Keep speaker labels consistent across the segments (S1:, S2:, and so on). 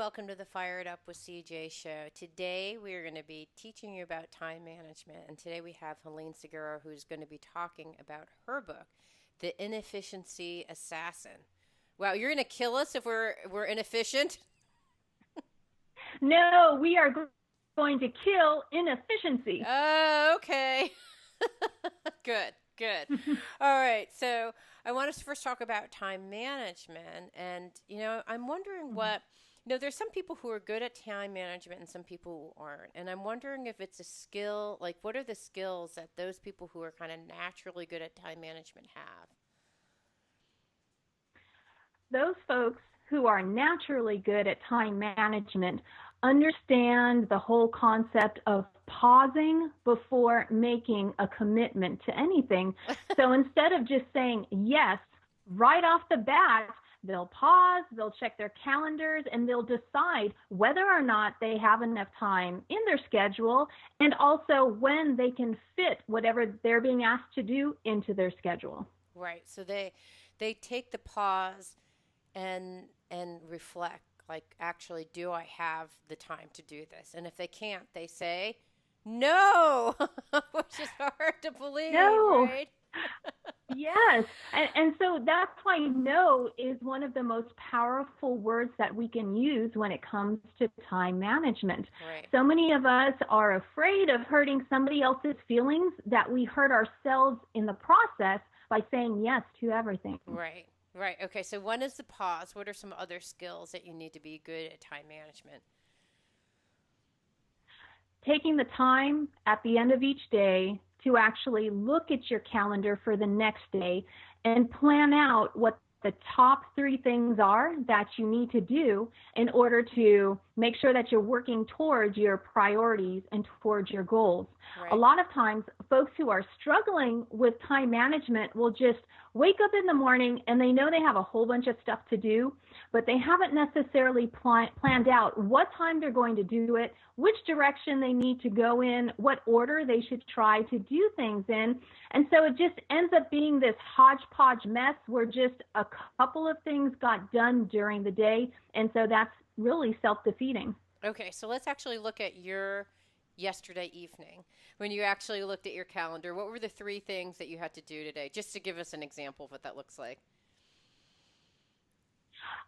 S1: welcome to the Fired Up with CJ show. Today we are going to be teaching you about time management, and today we have Helene Segura who's going to be talking about her book, The Inefficiency Assassin. Wow, you're going to kill us if we're inefficient?
S2: No, we are going to kill inefficiency.
S1: Oh, okay. Good, good. All right, so I want us to first talk about time management, and I'm wondering there's some people who are good at time management and some people who aren't. And I'm wondering if it's a skill, like what are the skills that those people who are kind of naturally good at time management have?
S2: Those folks who are naturally good at time management understand the whole concept of pausing before making a commitment to anything. So instead of just saying yes right off the bat, they'll pause, they'll check their calendars, and they'll decide whether or not they have enough time in their schedule and also when they can fit whatever they're being asked to do into their schedule.
S1: Right. So they take the pause and reflect, like, actually, do I have the time to do this? And if they can't, they say no, which is hard to believe,
S2: No.
S1: right?
S2: Yes. And so that's why no is one of the most powerful words that we can use when it comes to time management.
S1: Right.
S2: So many of us are afraid of hurting somebody else's feelings that we hurt ourselves in the process by saying yes to everything.
S1: Right. Right. Okay. So one is the pause. What are some other skills that you need to be good at time management?
S2: Taking the time at the end of each day to actually look at your calendar for the next day and plan out what the top 3 things are that you need to do in order to make sure that you're working towards your priorities and towards your goals.
S1: Right.
S2: A lot of times, folks who are struggling with time management will just wake up in the morning and they know they have a whole bunch of stuff to do, but they haven't necessarily planned out what time they're going to do it, which direction they need to go in, what order they should try to do things in. And so it just ends up being this hodgepodge mess where just a couple of things got done during the day. And so that's really self-defeating.
S1: Okay, so let's actually look at your yesterday evening when you actually looked at your calendar. What were the 3 things that you had to do today? Just to give us an example of what that looks like.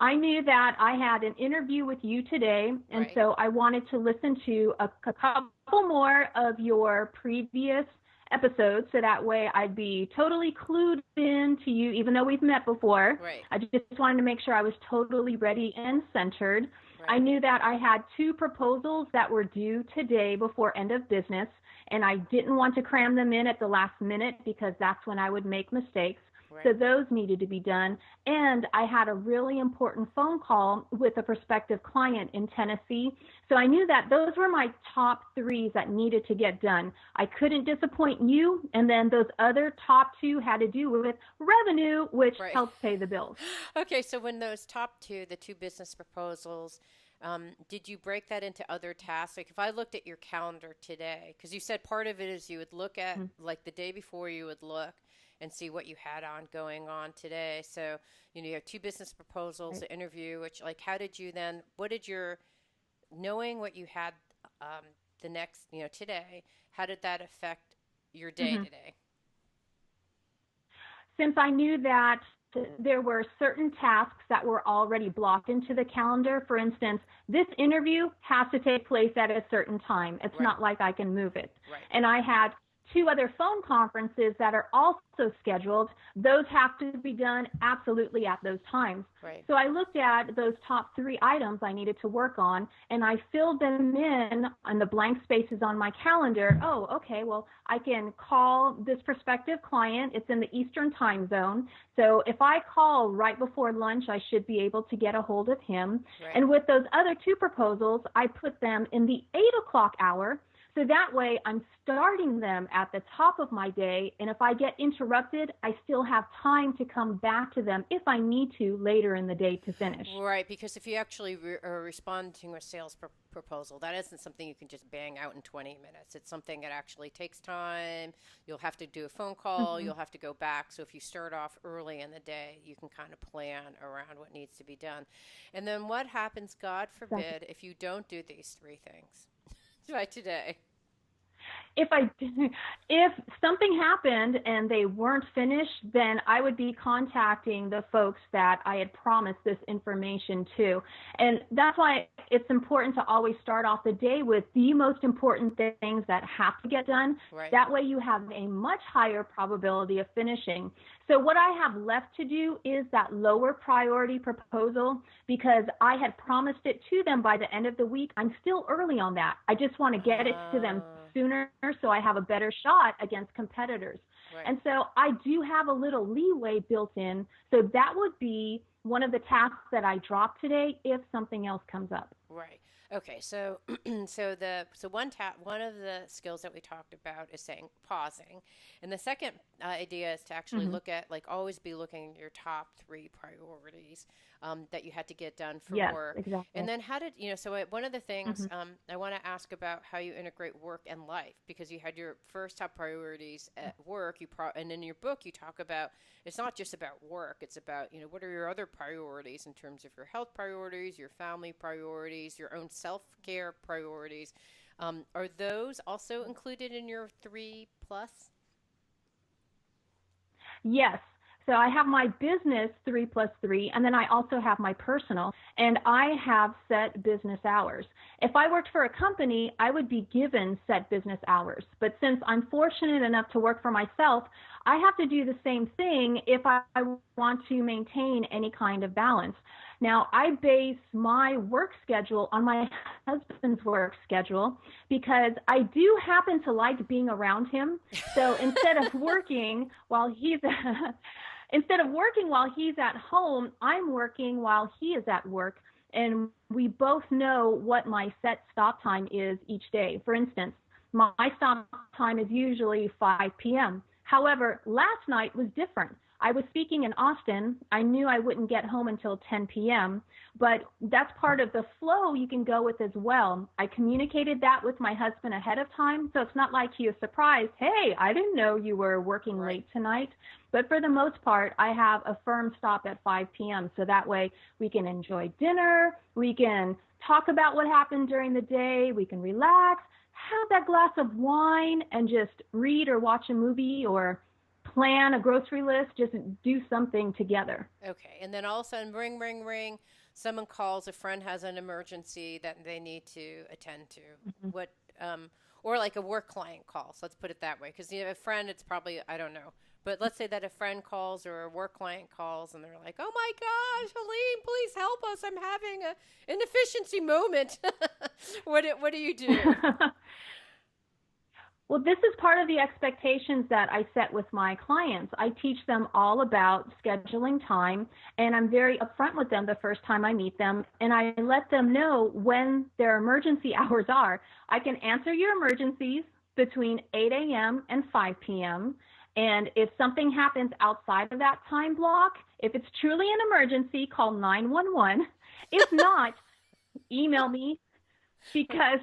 S2: I knew that I had an interview with you today, and
S1: Right.
S2: so I wanted to listen to a couple more of your previous episodes, so that way I'd be totally clued in to you, even though we've met before.
S1: Right.
S2: I just wanted to make sure I was totally ready and centered.
S1: Right.
S2: I knew that I had 2 proposals that were due today before end of business, and I didn't want to cram them in at the last minute because that's when I would make mistakes.
S1: Right.
S2: So those needed to be done. And I had a really important phone call with a prospective client in Tennessee. So I knew that those were my top 3s that needed to get done. I couldn't disappoint you. And then those other top 2 had to do with revenue, which
S1: Right.
S2: helps pay the bills.
S1: Okay, so when those top 2, the 2 business proposals, did you break that into other tasks? Like if I looked at your calendar today, because you said part of it is you would look at, like the day before you would look and see what you had on going on today. So, you have 2 business proposals, the interview, which how did you then, knowing what you had the next, today, how did that affect your day today?
S2: Since I knew that there were certain tasks that were already blocked into the calendar, for instance, this interview has to take place at a certain time. It's
S1: Right.
S2: not like I can move it.
S1: Right.
S2: And I had 2 other phone conferences that are also scheduled. Those have to be done absolutely at those times.
S1: Right.
S2: So I looked at those top 3 items I needed to work on, and I filled them in on the blank spaces on my calendar. Oh, okay, well, I can call this prospective client. It's in the Eastern time zone. So if I call right before lunch, I should be able to get a hold of him.
S1: Right.
S2: And with those other 2 proposals, I put them in the 8 o'clock hour. So that way I'm starting them at the top of my day. And if I get interrupted, I still have time to come back to them if I need to later in the day to finish.
S1: Right, because if you actually are responding to a sales proposal, that isn't something you can just bang out in 20 minutes. It's something that actually takes time. You'll have to do a phone call.
S2: Mm-hmm.
S1: You'll have to go back. So if you start off early in the day, you can kind of plan around what needs to be done. And then what happens, God forbid, if you don't do these three things by today?
S2: If something happened and they weren't finished, then I would be contacting the folks that I had promised this information to. And that's why it's important to always start off the day with the most important things that have to get done.
S1: Right.
S2: That way you have a much higher probability of finishing. So what I have left to do is that lower priority proposal, because I had promised it to them by the end of the week. I'm still early on that. I just want to get it to them sooner so I have a better shot against competitors.
S1: Right.
S2: And so I do have a little leeway built in. So that would be one of the tasks that I drop today if something else comes up.
S1: Right. Okay. So, one of the skills that we talked about is saying pausing, and the second idea is to actually look at, like, always be looking at your top three priorities that you had to get done for work.
S2: Exactly.
S1: And then how did so one of the things I want to ask about how you integrate work and life, because you had your first top priorities at work. And in your book you talk about it's not just about work. It's about what are your other priorities in terms of your health priorities, your family priorities, your own self-care priorities. Are those also included in your 3+?
S2: Yes. So I have my business 3+3, and then I also have my personal, and I have set business hours. If I worked for a company, I would be given set business hours. But since I'm fortunate enough to work for myself, I have to do the same thing if I want to maintain any kind of balance. Now, I base my work schedule on my husband's work schedule because I do happen to like being around him. So instead of working while he's at home, I'm working while he is at work, and we both know what my set stop time is each day. For instance, my stop time is usually 5 p.m. However, last night was different. I was speaking in Austin. I knew I wouldn't get home until 10 p.m., but that's part of the flow you can go with as well. I communicated that with my husband ahead of time, so it's not like he was surprised. Hey, I didn't know you were working late tonight. But for the most part, I have a firm stop at 5 p.m., so that way we can enjoy dinner, we can talk about what happened during the day, we can relax, have that glass of wine, and just read or watch a movie or plan a grocery list, just do something together.
S1: Okay. And then all of a sudden, ring, ring, ring, someone calls, a friend has an emergency that they need to attend to. Or like a work client calls, let's put it that way. Because a friend, it's probably, I don't know. But let's say that a friend calls or a work client calls and they're like, oh my gosh, Helene, please help us. I'm having an inefficiency moment. What do you do?
S2: Well, this is part of the expectations that I set with my clients. I teach them all about scheduling time, and I'm very upfront with them the first time I meet them, and I let them know when their emergency hours are. I can answer your emergencies between 8 a.m. and 5 p.m., and if something happens outside of that time block, if it's truly an emergency, call 911. If not, email me, because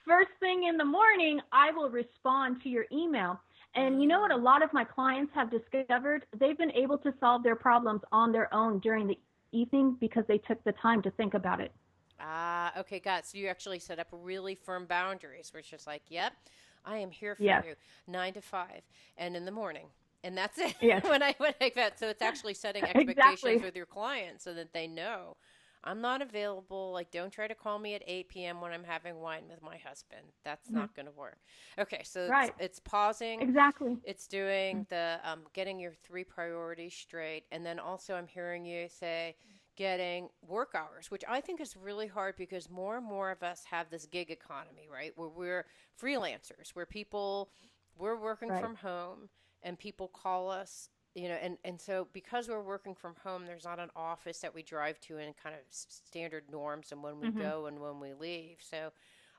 S2: first thing in the morning, I will respond to your email. And you know what a lot of my clients have discovered? They've been able to solve their problems on their own during the evening because they took the time to think about it.
S1: Okay, got it. So you actually set up really firm boundaries where it's just like, yep, I am here for
S2: Yes.
S1: you 9 to 5 and in the morning. And that's it.
S2: Yes.
S1: when I bet. So it's actually setting expectations
S2: Exactly.
S1: with your clients so that they know I'm not available. Like, don't try to call me at 8 p.m. when I'm having wine with my husband. That's not going to work. Okay, so it's pausing.
S2: Exactly.
S1: It's doing the getting your 3 priorities straight. And then also I'm hearing you say getting work hours, which I think is really hard because more and more of us have this gig economy, right? Where we're freelancers, where we're working from home and people call us. And so because we're working from home, there's not an office that we drive to and kind of standard norms and when we go and when we leave. So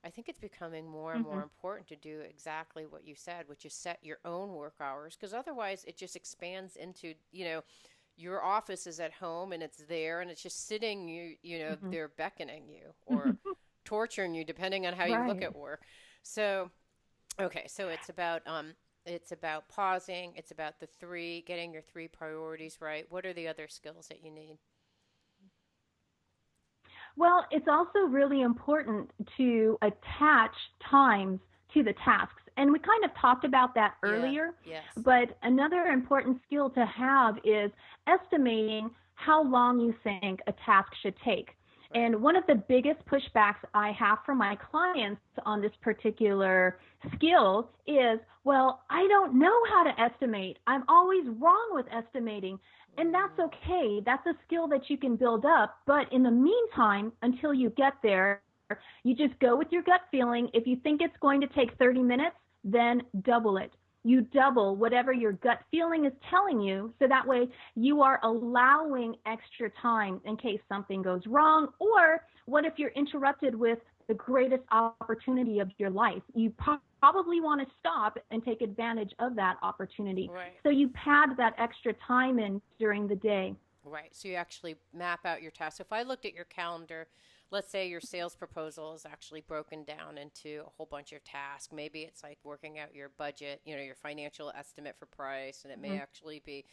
S1: I think it's becoming more and
S2: Mm-hmm.
S1: more important to do exactly what you said, which is set your own work hours, because otherwise it just expands into, your office is at home and it's there and it's just sitting
S2: Mm-hmm.
S1: they're beckoning you or torturing you depending on how you look
S2: Right.
S1: at work. So, okay, so it's about pausing, it's about the three, getting your three priorities right. What are the other skills that you need?
S2: Well, it's also really important to attach times to the tasks. And we kind of talked about that
S1: Yeah.
S2: earlier,
S1: Yes.
S2: but another important skill to have is estimating how long you think a task should take.
S1: Right.
S2: And one of the biggest pushbacks I have from my clients on this particular skill is, well, I don't know how to estimate. I'm always wrong with estimating. And that's
S1: Mm,
S2: okay. That's a skill that you can build up. But in the meantime, until you get there, you just go with your gut feeling. If you think it's going to take 30 minutes, then double it. You double whatever your gut feeling is telling you. So that way you are allowing extra time in case something goes wrong. Or what if you're interrupted with the greatest opportunity of your life? You probably want to stop and take advantage of that opportunity.
S1: right.
S2: So you pad that extra time in during the day.
S1: Right. So you actually map out your tasks. So if I looked at your calendar, let's say your sales proposal is actually broken down into a whole bunch of tasks. Maybe it's like working out your budget, your financial estimate for price, and it may
S2: Mm-hmm.
S1: actually be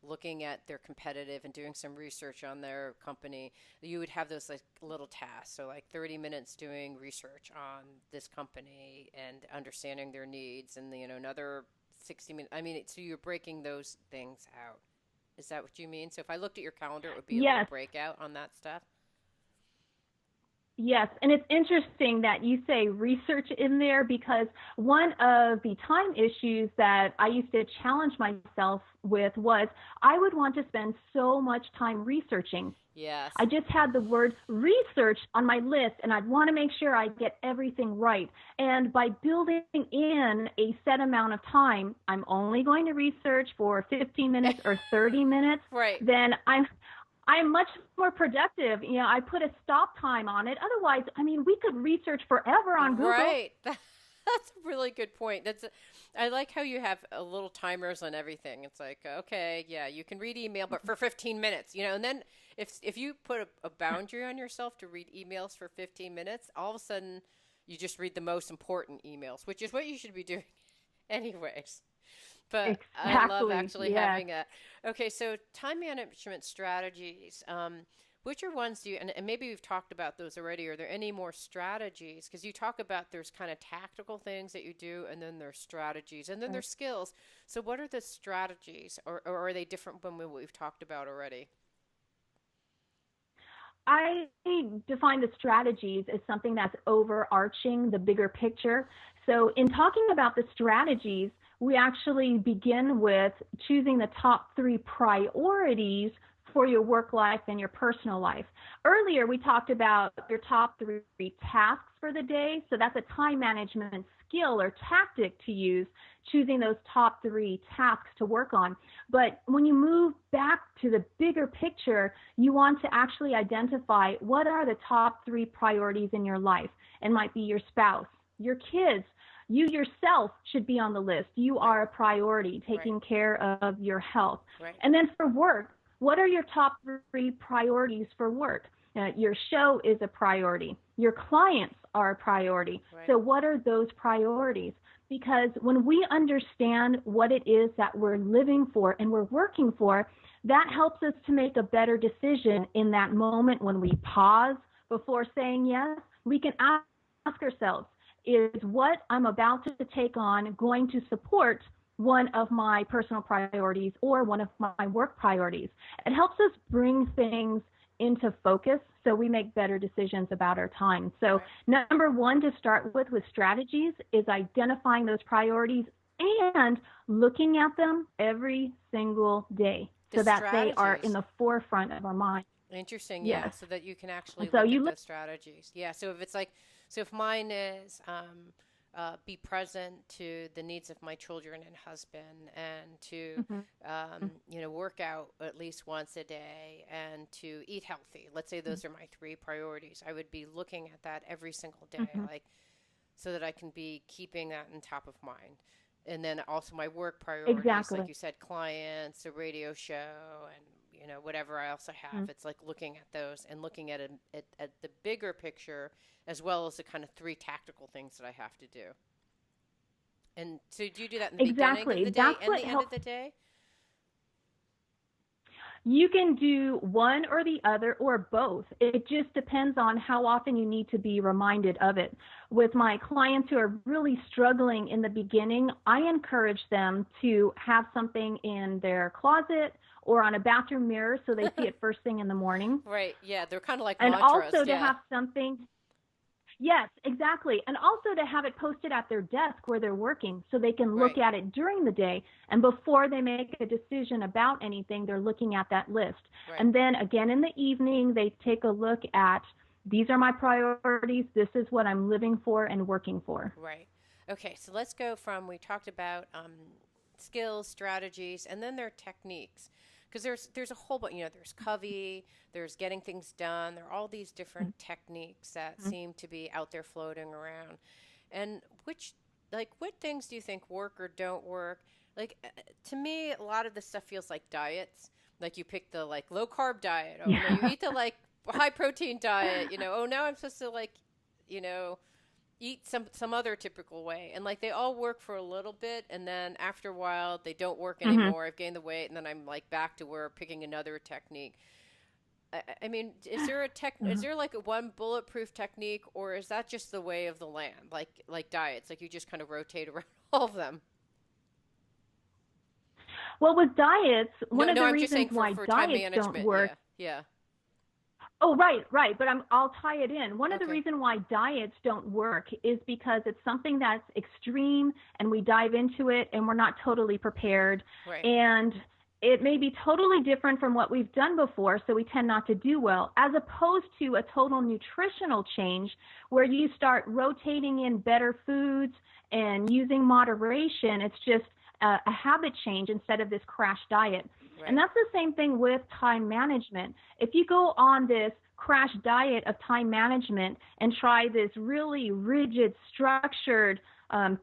S1: looking at their competitive and doing some research on their company. You would have those like little tasks. So like 30 minutes doing research on this company and understanding their needs and another 60 minutes. I mean, so you're breaking those things out. Is that what you mean? So if I looked at your calendar, it would be a little
S2: Yes,
S1: breakout on that stuff.
S2: yes, and it's interesting that you say research in there because one of the time issues that I used to challenge myself with was I would want to spend so much time researching. I
S1: Yes.
S2: just had the word research on my list and I'd want to make sure I get everything right. And by building in a set amount of time, I'm only going to research for 15 minutes or 30 minutes,
S1: Right.
S2: then I'm much more productive. I put a stop time on it. Otherwise, I mean, we could research forever on Google.
S1: Right. That's a really good point. I like how you have a little timers on everything. It's like, okay, yeah, you can read email, but for 15 minutes, and then if you put a boundary on yourself to read emails for 15 minutes, all of a sudden you just read the most important emails, which is what you should be doing anyways. But I love
S2: Exactly.
S1: actually
S2: Yes.
S1: having a. Okay, so time management strategies. Which are ones do you, and maybe we've talked about those already. Are there any more strategies? Because you talk about there's kind of tactical things that you do, and then there's strategies, and then there's skills. So, what are the strategies, or are they different from what we've talked about already?
S2: I define the strategies as something that's overarching the bigger picture. So, in talking about the strategies, we actually begin with choosing the top three priorities for your work life and your personal life. Earlier, we talked about your top three tasks for the day. So, that's a time management skill or tactic to use, choosing those top three tasks to work on. But when you move back to the bigger picture, you want to actually identify what are the top three priorities in your life. It might be your spouse, your kids. You yourself should be on the list. You
S1: Right,
S2: are a priority,
S1: right,
S2: taking care of your health.
S1: right,
S2: And then for work, what are your top three priorities for work? Your show is a priority. Your clients are a priority.
S1: right,
S2: So, what are those priorities? Because when we understand what it is that we're living for and we're working for, that helps us to make a better decision in that moment when we pause before saying yes. We can ask ourselves, is what I'm about to take on going to support one of my personal priorities or one of my work priorities? It helps us bring things into focus so we make better decisions about our time. So,
S1: right.
S2: number one to start with strategies is identifying those priorities and looking at them every single day
S1: The
S2: so that they are in
S1: strategies.
S2: the forefront of our mind.
S1: Interesting, yeah.
S2: Yes.
S1: So that you can
S2: And
S1: actually
S2: so
S1: look
S2: you
S1: at
S2: look,
S1: those strategies. Yeah. So if it's like, so if mine is be present to the needs of my children and husband, and to
S2: mhm,
S1: work out at least once a day, and to eat healthy. Let's say those are my three priorities. I would be looking at that every single day.
S2: mhm,
S1: Like, so that I can be keeping that in top of mind. And then also my work priorities, like
S2: Exactly.
S1: you said, clients, a radio show, and whatever else I have.
S2: Mm.
S1: It's like looking at those and looking at the bigger picture as well as the kind of three tactical things that I have to do. And so do you do that in the beginning of
S2: Exactly.
S1: the day
S2: That's
S1: and
S2: what
S1: the end of
S2: helps.
S1: the day?
S2: You can do one or the other or both. It just depends on how often you need to be reminded of it. With my clients who are really struggling in the beginning, I encourage them to have something in their closet or on a bathroom mirror so they see it first thing in the morning.
S1: Right. Yeah, they're kind of like
S2: And
S1: mantras.
S2: also to
S1: Yeah.
S2: have something. Yes, exactly. And also to have it posted at their desk where they're working so they can look
S1: Right.
S2: at it during the day. And before they make a decision about anything, they're looking at that list.
S1: Right.
S2: And then again in the evening, they take a look at these are my priorities. This is what I'm living for and working for.
S1: Right. Okay, so let's go from we talked about skills, strategies, and then there are techniques. Because there's a whole bunch, there's Covey, there's getting things done. There are all these different techniques that seem to be out there floating around. And what things do you think work or don't work? Like, to me, a lot of this stuff feels like diets. Like you pick the like low carb diet. Oh no, you
S2: Yeah.
S1: eat the like high protein diet. Oh, now I'm supposed to like, you know, eat some other typical way, and like they all work for a little bit, and then after a while they don't work
S2: Hmm.
S1: anymore. I've gained the weight, and then I'm like back to where picking another technique. I mean, is there like a one bulletproof technique, or is that just the way of the land, like diets, like you just kind of rotate around all of them?
S2: Well, with diets,
S1: No,
S2: one of
S1: no,
S2: the
S1: I'm just
S2: reasons
S1: saying for
S2: why
S1: for time
S2: diets don't
S1: management.
S2: work.
S1: Yeah, yeah.
S2: Oh, right, right. But I'll tie it in. One of the
S1: Okay.
S2: reasons why diets don't work is because it's something that's extreme and we dive into it and we're not totally prepared.
S1: Right.
S2: And it may be totally different from what we've done before, so we tend not to do well, as opposed to a total nutritional change where you start rotating in better foods and using moderation. It's just a habit change instead of this crash diet. And
S1: Right.
S2: that's the same thing with time management. If you go on this crash diet of time management and try this really rigid, structured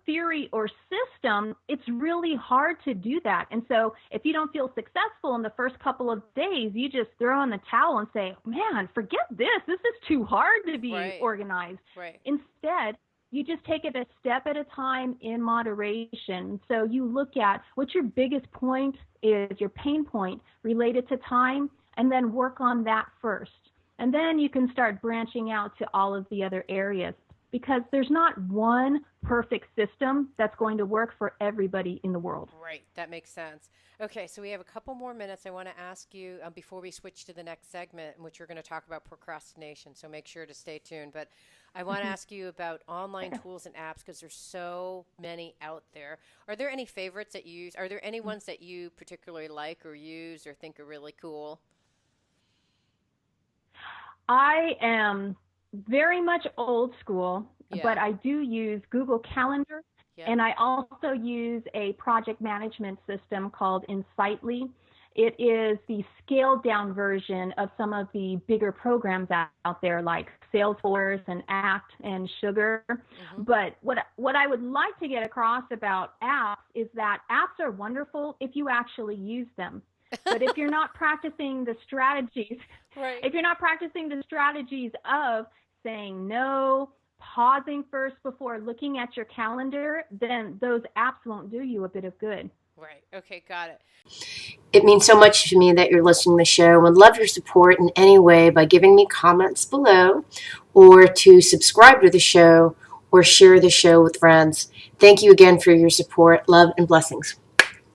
S2: theory or system, it's really hard to do that. And so if you don't feel successful in the first couple of days, you just throw in the towel and say, man, forget this. This is too hard to be
S1: Right.
S2: organized.
S1: Right.
S2: Instead, you just take it a step at a time in moderation. So you look at what your biggest point is, your pain point related to time, and then work on that first. And then you can start branching out to all of the other areas because there's not one perfect system that's going to work for everybody in the world.
S1: Right, that makes sense. Okay, so we have a couple more minutes. I want to ask you before we switch to the next segment, in which we're going to talk about procrastination. So make sure to stay tuned. But I want to
S2: Mhm.
S1: ask you about online tools and apps because there's so many out there. Are there any favorites that you use? Are there any ones that you particularly like or use or think are really cool?
S2: I am very much old school,
S1: Yeah.
S2: but I do use Google Calendar,
S1: Yep.
S2: and I also use a project management system called Insightly. It is the scaled down version of some of the bigger programs out there like Salesforce and Act and Sugar.
S1: Mm-hmm.
S2: But what I would like to get across about apps is that apps are wonderful if you actually use them. But if you're not practicing the strategies,
S1: Right.
S2: if you're not practicing the strategies of saying no, pausing first before looking at your calendar, then those apps won't do you a bit of good.
S1: Right. Okay, got it.
S3: It means so much to me that you're listening to the show and would love your support in any way by giving me comments below or to subscribe to the show or share the show with friends. Thank you again for your support. Love and blessings.